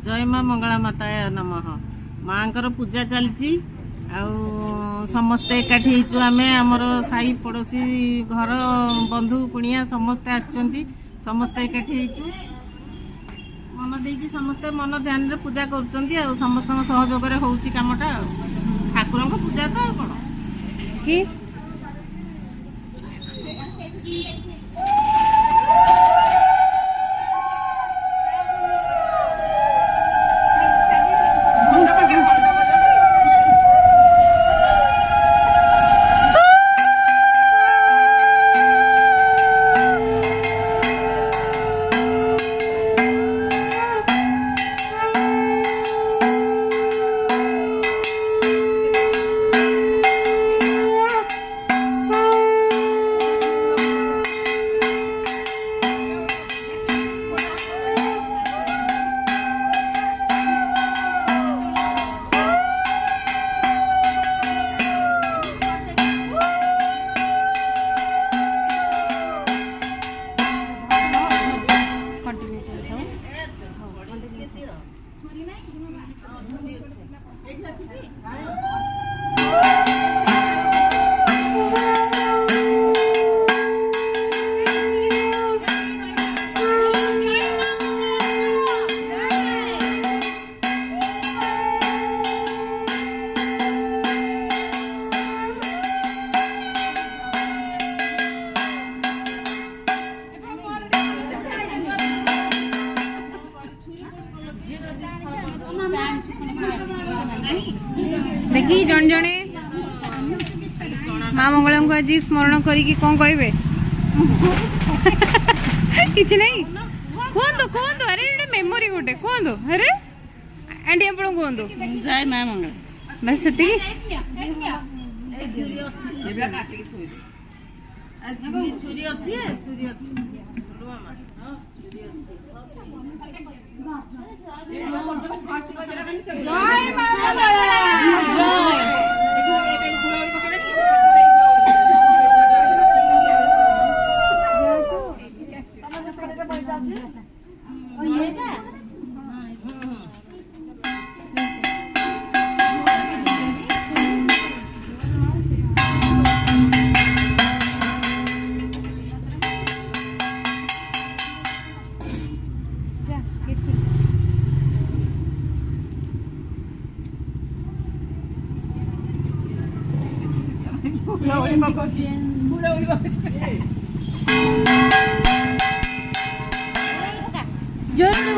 जय माँ मंगला माताय नमः। माँकर पूजा चलती समस्ते एकाठी होइछु आमे हमर साई पड़ोसी घर बंधु कुणिया समस्ते आछंती समस्ते एकाठी होइछु मन देकी समस्ते मन ध्यान रे पूजा करछंती आ समस्त सहयोग रे होउची कामटा ठाकुरन को पूजा तो कोन की देखी जन जने माँ मंगला को आज स्मरण करी कौन कहे कि नहीं कहतु कहतु अरे मेमोरी गोटे कहतु अरे आंटी आप कहतु जय माँ मंगला बस से छुरी अच्छी जय माँ मंगला जोर